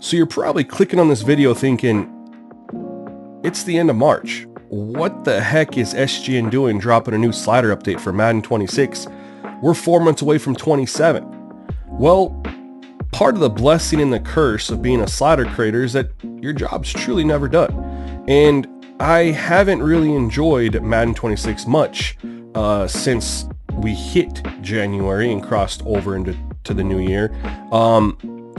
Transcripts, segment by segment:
So you're probably clicking on this video thinking, it's the end of March. What the heck is SGN doing dropping a new slider update for Madden 26? We're 4 months away from 27. Well, part of the blessing and the curse of being a slider creator is that your job's truly never done. And I haven't really enjoyed Madden 26 much since we hit January and crossed over into the new year.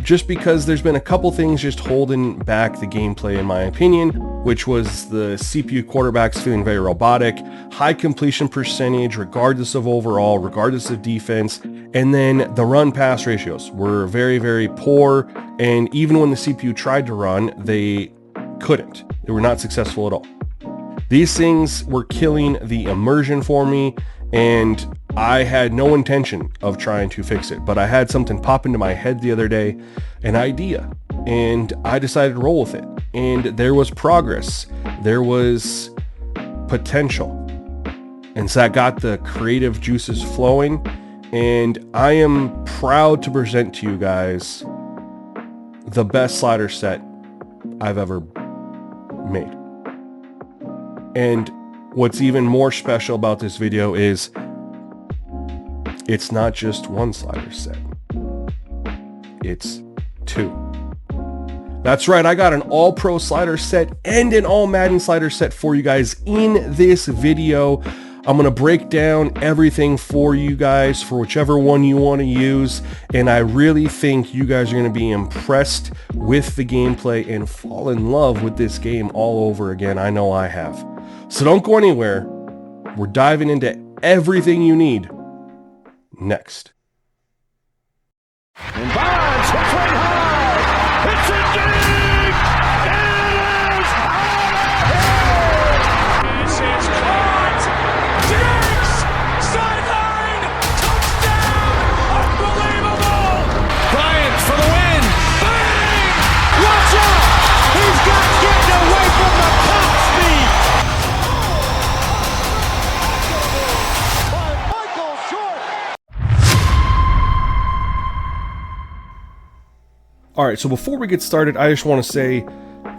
Just because there's been a couple things just holding back the gameplay in my opinion, which was the CPU quarterbacks feeling very robotic, high completion percentage regardless of overall, regardless of defense, and then the run pass ratios were very, very poor, and even when the CPU tried to run, they couldn't. They were not successful at all. These things were killing the immersion for me, and I had no intention of trying to fix it, but I had something pop into my head the other day, an idea, and I decided to roll with it. And there was progress, there was potential, and so that got the creative juices flowing, and I am proud to present to you guys the best slider set I've ever made. And what's even more special about this video is it's not just one slider set, it's two. That's right, I got an all-pro slider set and an all-Madden slider set for you guys in this video. I'm going to break down everything for you guys for whichever one you want to use, and I really think you guys are going to be impressed with the gameplay and fall in love with this game all over again. I know I have. So don't go anywhere. We're diving into everything you need next. And Bonds hits right high. It's a deep. It is out of here. This is caught. Diggs. Sideline. Touchdown. Unbelievable. Bryant for the win. Bang. Watch out. He's got getting away from the top speed. Alright, so before we get started, I just want to say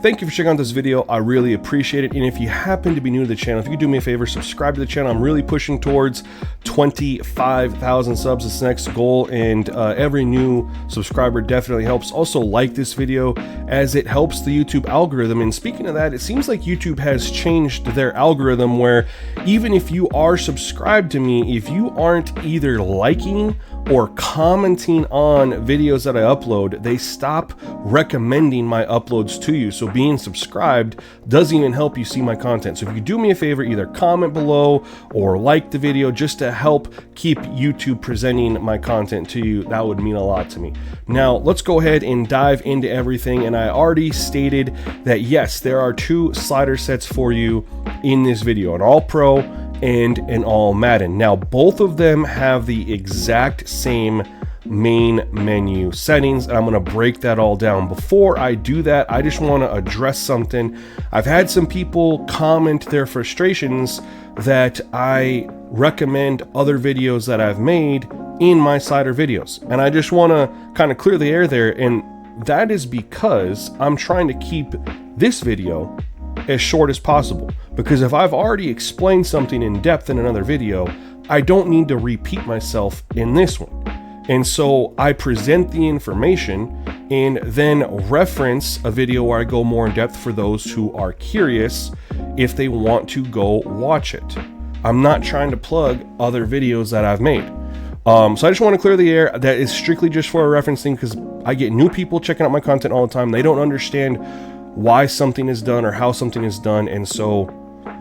thank you for checking out this video. I really appreciate it. And if you happen to be new to the channel, if you could do me a favor, subscribe to the channel. I'm really pushing towards 25,000 subs. It's the next goal, and every new subscriber definitely helps. Also, like this video as it helps the YouTube algorithm. And speaking of that, it seems like YouTube has changed their algorithm where even if you are subscribed to me, if you aren't either liking or commenting on videos that I upload, they stop recommending my uploads to you. So being subscribed doesn't even help you see my content. So if you do me a favor, either comment below or like the video just to help keep YouTube presenting my content to you, that would mean a lot to me. Now let's go ahead and dive into everything. And I already stated that yes, there are two slider sets for you in this video, an all-pro and an all-Madden. Now both of them have the exact same main menu settings, and I'm going to break that all down. Before I do that, I just want to address something. I've had some people comment their frustrations that I recommend other videos that I've made in my slider videos, and I just want to kind of clear the air there, and that is because I'm trying to keep this video as short as possible, because if I've already explained something in depth in another video, I don't need to repeat myself in this one. And so I present the information and then reference a video where I go more in depth for those who are curious if they want to go watch it. I'm not trying to plug other videos that I've made. So I just want to clear the air. That is strictly just for a referencing, because I get new people checking out my content all the time. They don't understand why something is done or how something is done, and so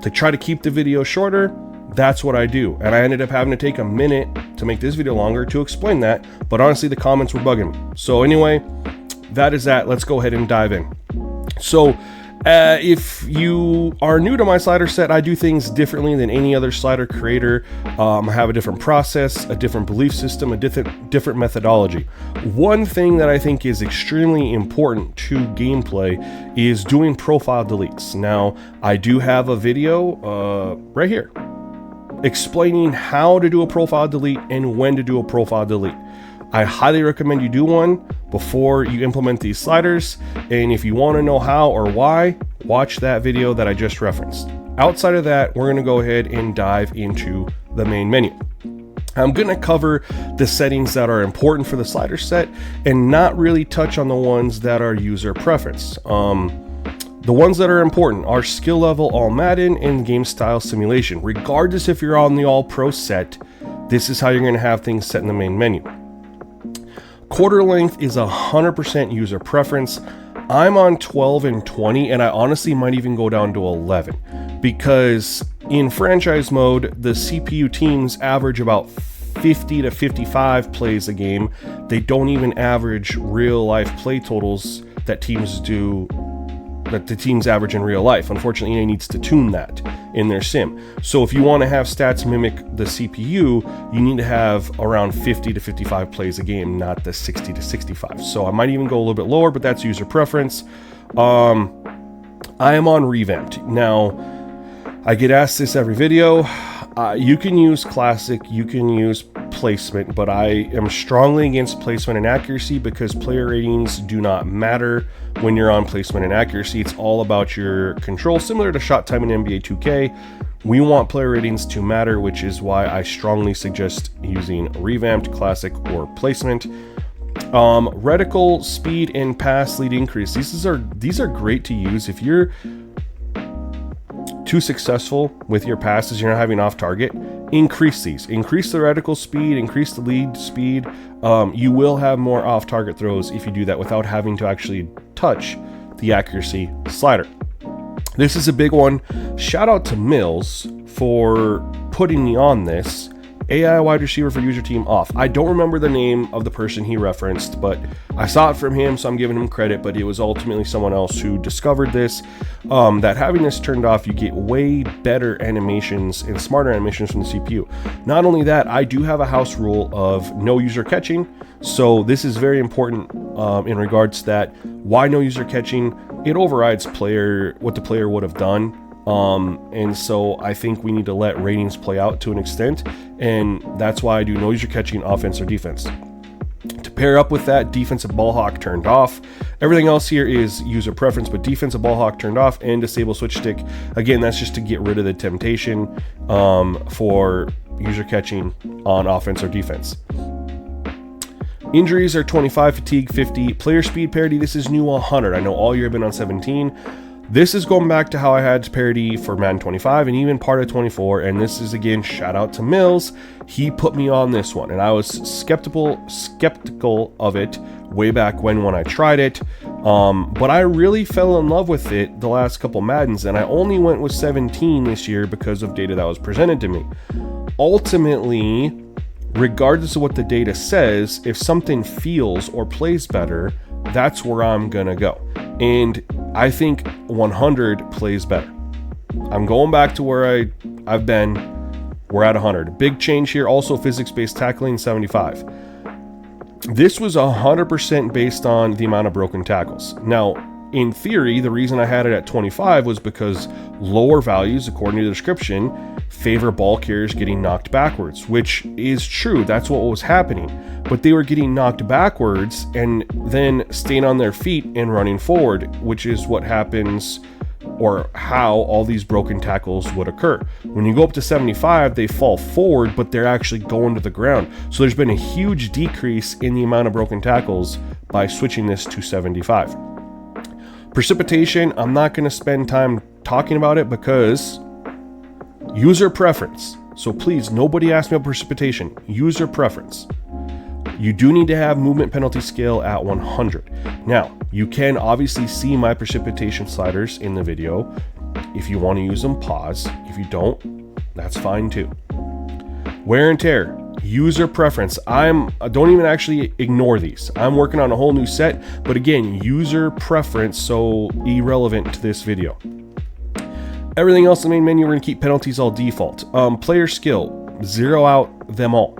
to try to keep the video shorter, that's what I do. And I ended up having to take a minute to make this video longer to explain that, but honestly the comments were bugging me. So anyway, that is that. Let's go ahead and dive in. So if you are new to my slider set, I do things differently than any other slider creator. I have a different process, a different belief system, a different methodology. One thing that I think is extremely important to gameplay is doing profile deletes. Now, I do have a video right here explaining how to do a profile delete and when to do a profile delete. I highly recommend you do one before you implement these sliders. And if you want to know how or why, watch that video that I just referenced. Outside of that, we're going to go ahead and dive into the main menu. I'm going to cover the settings that are important for the slider set and not really touch on the ones that are user preference. The ones that are important are skill level, All-Madden, and game style simulation. Regardless if you're on the All Pro set, this is how you're going to have things set in the main menu. Quarter length is 100% user preference. I'm on 12 and 20, and I honestly might even go down to 11 because in franchise mode, the CPU teams average about 50 to 55 plays a game. They don't even average real life play totals that the teams average in real life. Unfortunately, EA needs to tune that in their sim. So if you want to have stats mimic the CPU, you need to have around 50 to 55 plays a game, not the 60 to 65. So I might even go a little bit lower, but that's user preference. I am on revamped. Now, I get asked this every video. You can use classic, you can use placement, but I am strongly against placement and accuracy because player ratings do not matter when you're on placement and accuracy. It's all about your control, similar to shot time in NBA 2K. We want player ratings to matter, which is why I strongly suggest using revamped, classic, or placement. Reticle speed and pass lead increase. These are great to use if you're too successful with your passes, you're not having off target. Increase these. Increase the reticle speed, increase the lead speed. You will have more off target throws if you do that without having to actually touch the accuracy slider. This is a big one. Shout out to Mills for putting me on this. AI wide receiver for user team off. I don't remember the name of the person he referenced, but I saw it from him, so I'm giving him credit, but it was ultimately someone else who discovered this, that having this turned off, you get way better animations and smarter animations from the CPU. Not only that, I do have a house rule of no user catching, so this is very important in regards to that. Why no user catching? It overrides what the player would have done. And so I think we need to let ratings play out to an extent, and that's why I do no user catching offense or defense. To pair up with that, defensive ball hawk turned off. Everything else here is user preference, but defensive ball hawk turned off, and disable switch stick. Again, that's just to get rid of the temptation for user catching on offense or defense. Injuries are 25, fatigue 50, player speed parity. This is new 100. I know all year I've been on 17. This is going back to how I had parity for Madden 25 and even part of 24, and this is, again, shout out to Mills. He put me on this one, and I was skeptical of it way back when I tried it, but I really fell in love with it the last couple Maddens, and I only went with 17 this year because of data that was presented to me. Ultimately, regardless of what the data says, if something feels or plays better, that's where I'm gonna go. And I think 100 plays better. I'm going back to where I've been. We're at 100. Big change here. Also physics-based tackling, 75. This was 100% based on the amount of broken tackles. Now, in theory, the reason I had it at 25 was because lower values, according to the description, favor ball carriers getting knocked backwards, which is true. That's what was happening. But they were getting knocked backwards and then staying on their feet and running forward, which is what happens, or how all these broken tackles would occur. When you go up to 75, they fall forward, but they're actually going to the ground. So there's been a huge decrease in the amount of broken tackles by switching this to 75. Precipitation, I'm not going to spend time talking about it because user preference. So please, nobody ask me about precipitation. User preference. You do need to have movement penalty scale at 100. Now, you can obviously see my precipitation sliders in the video. If you want to use them, pause. If you don't, that's fine too. Wear and tear. User preference. Don't even actually ignore these. I'm working on a whole new set, but again, user preference, so irrelevant to this video. Everything else in the main menu, we're gonna keep penalties all default. Player skill, zero out them all.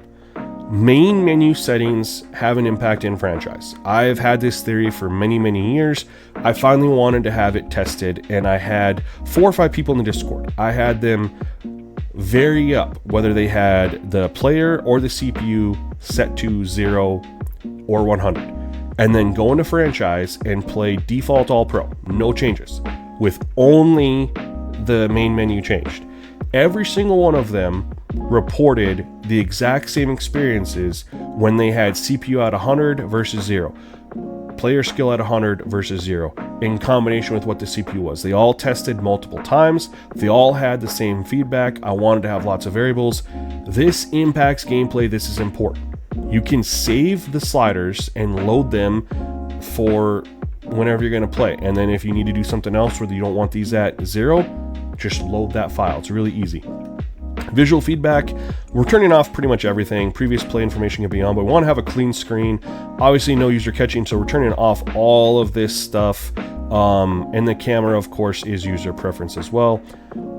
Main menu settings have an impact in franchise. I've had this theory for many, many years. I finally wanted to have it tested, and I had 4 or 5 people in the Discord. I had them vary up whether they had the player or the CPU set to 0 or 100. And then go into franchise and play default all pro, no changes, with only the main menu changed. Every single one of them reported the exact same experiences when they had CPU at 100 versus 0, player skill at 100 versus 0, in combination with what the CPU was. They all tested multiple times. They all had the same feedback. I wanted to have lots of variables. This impacts gameplay. This is important. You can save the sliders and load them for whenever you're going to play. And then if you need to do something else where you don't want these at 0, just load that file. It's really easy. Visual feedback, we're turning off pretty much everything. Previous play information can be on, but we want to have a clean screen. Obviously no user catching, so we're turning off all of this stuff. And the camera, of course, is user preference as well.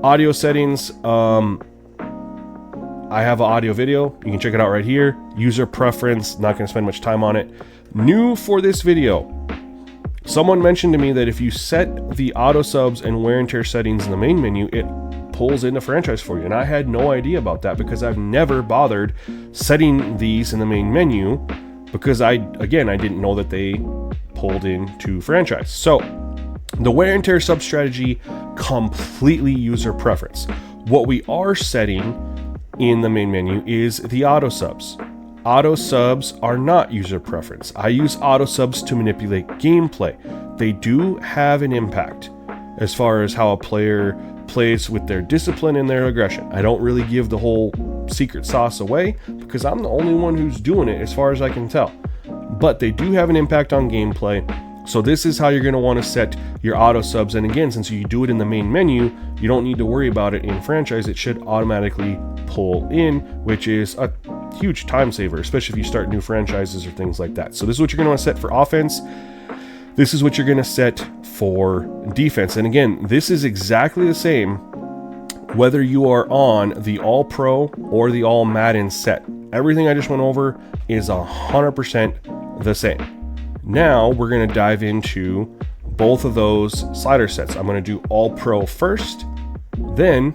Audio settings, I have an audio video. You can check it out right here. User preference, not going to spend much time on it. New for this video, someone mentioned to me that if you set the auto subs and wear and tear settings in the main menu, it pulls into franchise for you. And I had no idea about that because I've never bothered setting these in the main menu because I didn't know that they pulled into franchise. So the wear and tear sub strategy, completely user preference. What we are setting in the main menu is the auto subs. Auto subs are not user preference. I use auto subs to manipulate gameplay. They do have an impact as far as how a player plays with their discipline and their aggression. I don't really give the whole secret sauce away because I'm the only one who's doing it as far as I can tell. But they do have an impact on gameplay. So this is how you're going to want to set your auto subs. And again, since you do it in the main menu, you don't need to worry about it in franchise. It should automatically pull in, which is a huge time saver, especially if you start new franchises or things like that. So this is what you're going to want to set for offense. This is what you're going to set for defense. And again, this is exactly the same whether you are on the All Pro or the All-Madden set. Everything I just went over is 100% the same. Now we're going to dive into both of those slider sets. I'm going to do All Pro first, then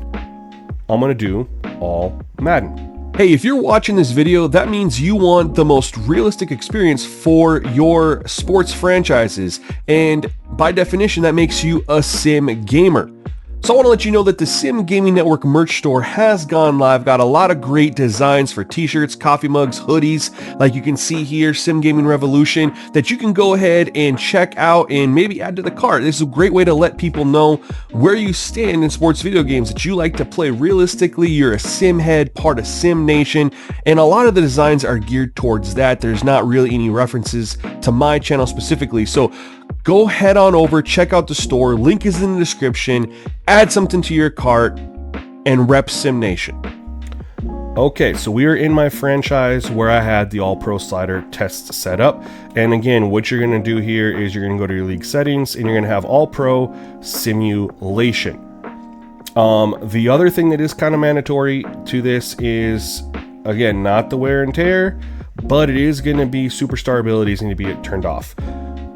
I'm going to do All-Madden. Hey, if you're watching this video, that means you want the most realistic experience for your sports franchises. And by definition, that makes you a sim gamer. So I want to let you know that the Simgamingnetwork merch store has gone live. Got a lot of great designs for t-shirts, coffee mugs, hoodies, like you can see here, Sim Gaming Revolution, that you can go ahead and check out and maybe add to the cart. This is a great way to let people know where you stand in sports video games, that you like to play realistically. You're a sim head, part of Sim Nation, and a lot of the designs are geared towards that. There's not really any references to my channel specifically. So go head on over, check out the store, link is in the description, add something to your cart, and rep Sim Nation. Okay, so we are in my franchise where I had the All Pro slider test set up. And again, what you're going to do here is you're going to go to your league settings and you're going to have All Pro Simulation. The other thing that is kind of mandatory to this is, again, not the wear and tear, but it is going to be superstar abilities need to be turned off.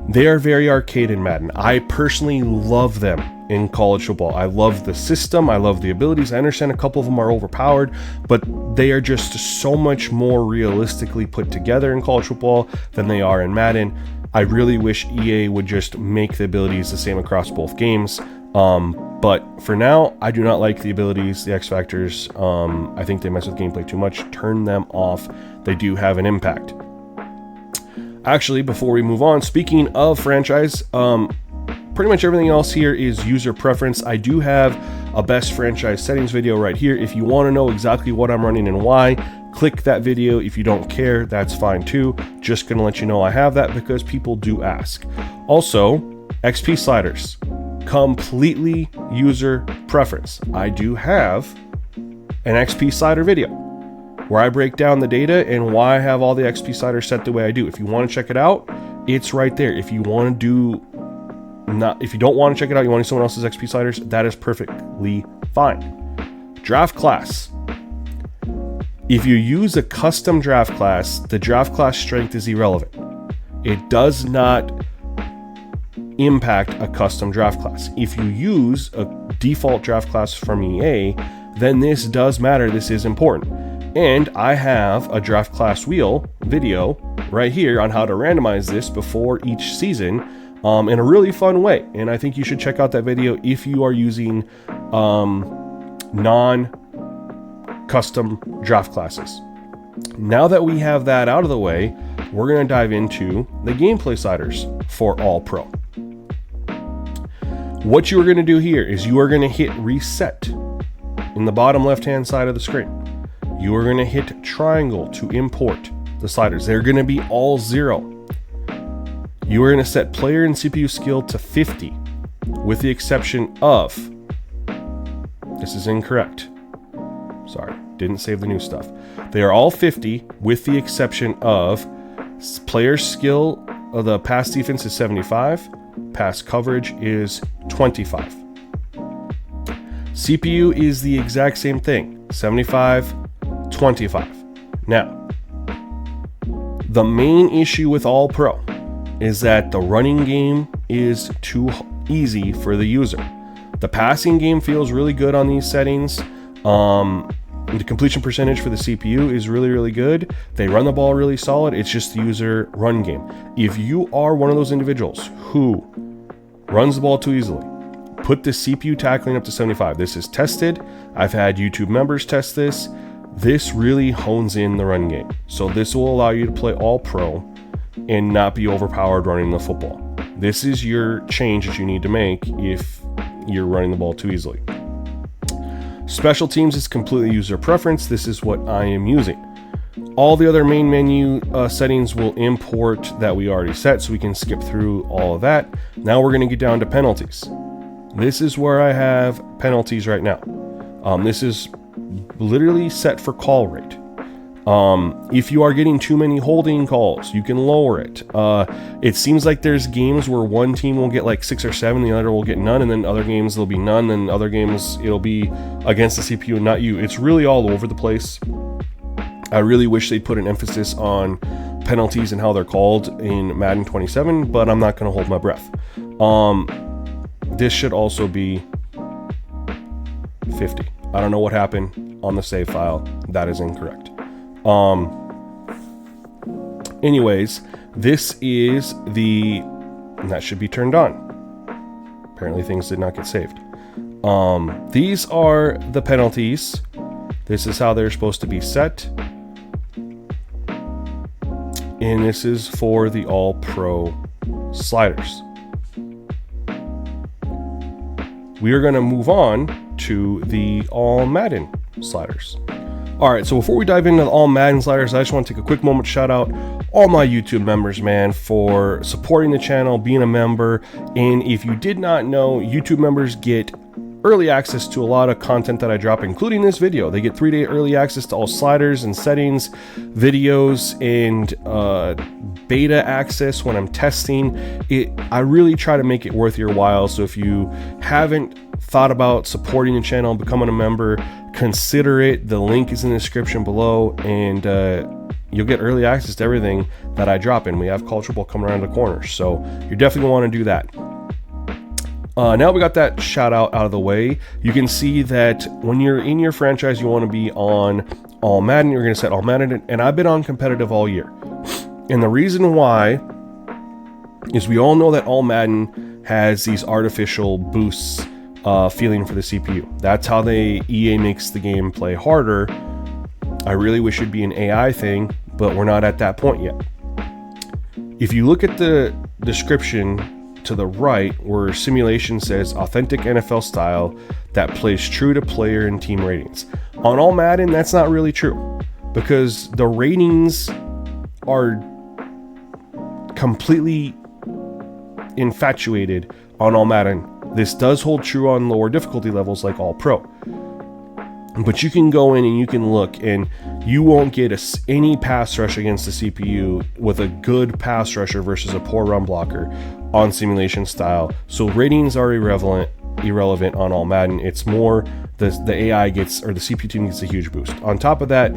They are very arcade in Madden. I personally love them in college football. I love the system. I love the abilities. I understand a couple of them are overpowered, but they are just so much more realistically put together in college football than they are in Madden. I really wish EA would just make the abilities the same across both games. But for now, I do not like the abilities, the X Factors. I think they mess with gameplay too much. Turn them off. They do have an impact. Actually, before we move on, speaking of franchise, pretty much everything else here is user preference. I do have a best franchise settings video right here. If you want to know exactly what I'm running and why, click that video. If you don't care, that's fine too. Just gonna let you know I have that because people do ask. Also, XP sliders, completely user preference. I do have an XP slider video where I break down the data and why I have all the XP sliders set the way I do. If you want to check it out, it's right there. If you want to if you don't want to check it out, you want to use someone else's XP sliders, that is perfectly fine. Draft class. If you use a custom draft class, the draft class strength is irrelevant. It does not impact a custom draft class. If you use a default draft class from EA, then this does matter. This is important. And I have a draft class wheel video right here on how to randomize this before each season in a really fun way. And I think you should check out that video if you are using non-custom draft classes. Now that we have that out of the way, we're going to dive into the gameplay sliders for All-Pro. What you are going to do here is you are going to hit reset in the bottom left-hand side of the screen. You are going to hit triangle to import the sliders. They're going to be all 0. You are going to set player and CPU skill to 50, with the exception of, this is incorrect. Sorry, didn't save the new stuff. They are all 50, with the exception of player skill of the pass defense is 75, pass coverage is 25. CPU is the exact same thing, 75, 25. Now, the main issue with All-Pro is that the running game is too easy for the user. The passing game feels really good on these settings. The completion percentage for the CPU is really, really good. They run the ball really solid. It's just the user run game. If you are one of those individuals who runs the ball too easily, put the CPU tackling up to 75. This is tested. I've had YouTube members test this. This really hones in the run game. So this will allow you to play All-Pro and not be overpowered running the football. This is your change that you need to make if you're running the ball too easily. Special teams is completely user preference. This is what I am using. All the other main menu settings will import that we already set, so we can skip through all of that. Now we're going to get down to penalties. This is where I have penalties right now. This is literally set for call rate. If you are getting too many holding calls, you can lower it. It seems like there's games where one team will get like 6 or 7, the other will get none, and then other games there'll be none, and other games it'll be against the CPU and not you. It's really all over the place. I really wish they'd put an emphasis on penalties and how they're called in Madden 27, but I'm not going to hold my breath. This should also be 50. I don't know what happened on the save file. That is incorrect. Anyways, this is and that should be turned on. Apparently things did not get saved. These are the penalties. This is how they're supposed to be set. And this is for the All-Pro sliders. We are going to move on to the All-Madden sliders. Alright, so before we dive into the All-Madden sliders, I just want to take a quick moment to shout out all my YouTube members, man, for supporting the channel, being a member. And if you did not know, YouTube members get early access to a lot of content that I drop, including this video. They get 3-day early access to all sliders and settings, videos, and beta access when I'm testing it. I really try to make it worth your while. So if you haven't thought about supporting the channel, becoming a member, consider it. The link is in the description below, and you'll get early access to everything that I drop in. We have Culture Bowl coming around the corner, so you definitely want to do that. Now we got that shout out of the way, you can see that when you're in your franchise, you want to be on All-Madden. You're going to set All-Madden, and I've been on competitive all year. And the reason why is we all know that All-Madden has these artificial boosts feeling for the CPU. That's how EA makes the game play harder. I really wish it'd be an AI thing, but we're not at that point yet. If you look at the description to the right, where simulation says authentic NFL style that plays true to player and team ratings. On All-Madden, that's not really true, because the ratings are completely infatuated on All-Madden. This does hold true on lower difficulty levels like All-Pro. But you can go in and you can look, and you won't get any pass rush against the CPU with a good pass rusher versus a poor run blocker on simulation style. So ratings are irrelevant on All-Madden. It's more the AI gets, or the CPU team gets a huge boost. On top of that,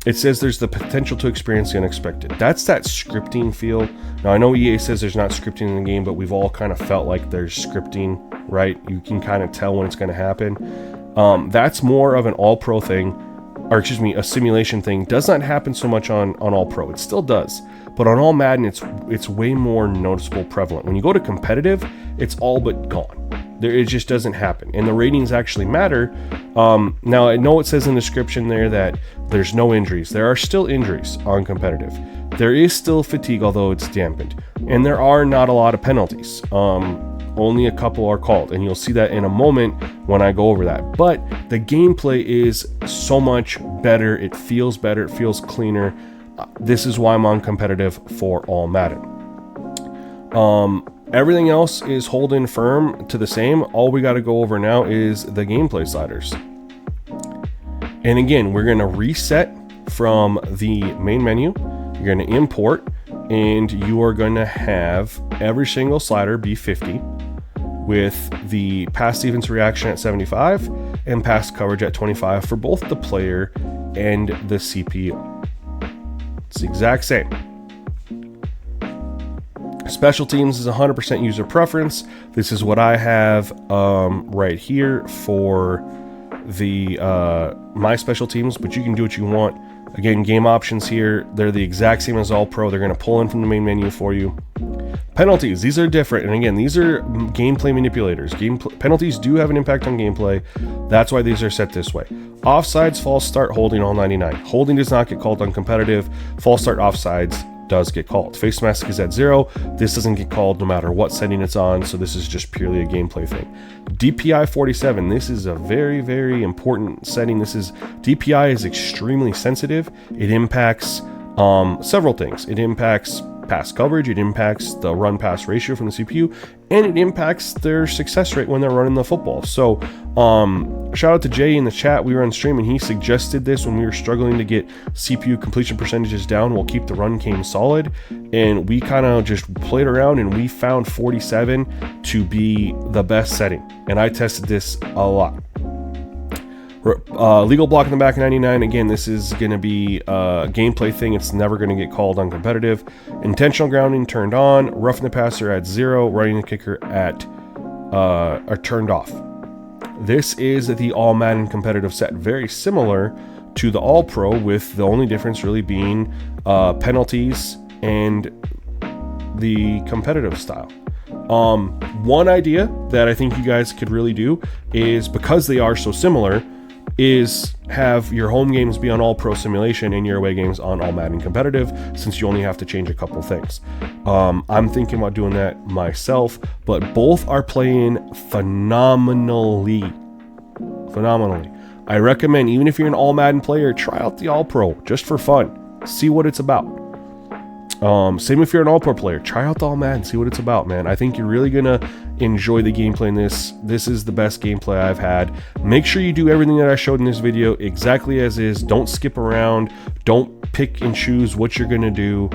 it says there's the potential to experience the unexpected. That's that scripting feel. Now, I know EA says there's not scripting in the game, but we've all kind of felt like there's scripting, right? You can kind of tell when it's going to happen. That's more of an All-Pro thing. or excuse me, a simulation thing does not happen so much on All Pro. It still does, but on All Madden, it's way more noticeable, prevalent. When you go to competitive, it's all but gone. It just doesn't happen, and the ratings actually matter. Now I know it says in the description there that there's no injuries. There are still injuries on competitive. There is still fatigue, although it's dampened, and there are not a lot of penalties. Only a couple are called, and you'll see that in a moment when I go over that. But the gameplay is so much better. It feels better. It feels cleaner. This is why I'm on competitive for All Madden. Everything else is holding firm to the same. All we got to go over now is the gameplay sliders. And again, we're going to reset from the main menu. You're going to import, and you are going to have every single slider be 50 with the pass defense reaction at 75 and pass coverage at 25 for both the player and the CPU. It's the exact same. Special teams is 100% user preference. This is what I have right here for the my special teams, but you can do what you want. Again, game options here, they're the exact same as All Pro. They're going to pull in from the main menu for you. Penalties, these are different, and again, these are gameplay manipulators. Penalties do have an impact on gameplay. That's why these are set this way. Offsides, false start, holding, all 99. Holding does not get called on competitive. False start, offsides does get called. Face mask is at 0. This doesn't get called no matter what setting it's on, so this is just purely a gameplay thing. DPI 47, this is a very, very important setting. DPI is extremely sensitive. It impacts several things. It impacts pass coverage, it impacts the run pass ratio from the CPU, and it impacts their success rate when they're running the football. So shout out to Jay in the chat. We were on stream and he suggested this when we were struggling to get CPU completion percentages down. We'll keep the run game solid, and we kind of just played around and we found 47 to be the best setting, and I tested this a lot. Legal block in the back of 99. Again, this is going to be a gameplay thing. It's never going to get called on competitive. Intentional grounding turned on. Roughing the passer at 0. Running the kicker at are turned off. This is the All Madden competitive set. Very similar to the All Pro, with the only difference really being penalties and the competitive style. One idea that I think you guys could really do is, because they are so similar, is have your home games be on All Pro Simulation and your away games on All Madden Competitive, since you only have to change a couple things. I'm thinking about doing that myself, but both are playing phenomenally. I recommend, even if you're an All Madden player, try out the All Pro just for fun. See what it's about. Same if you're an All Pro player, try out the All Madden, see what it's about, man. I think you're really gonna enjoy the gameplay in this. This is the best gameplay I've had. Make sure you do everything that I showed in this video exactly as is. Don't skip around. Don't pick and choose what you're gonna do.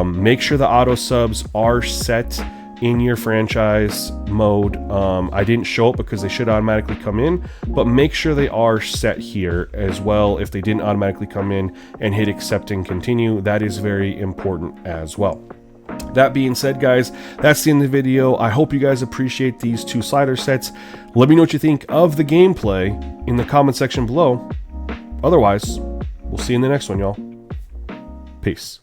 Make sure the auto subs are set in your franchise mode. I didn't show it because they should automatically come in, but make sure they are set here as well if they didn't automatically come in, and hit accept and continue. That is very important as well. That being said, guys, that's the end of the video. I hope you guys appreciate these two slider sets. Let me know what you think of the gameplay in the comment section below. Otherwise, we'll see you in the next one, y'all. Peace.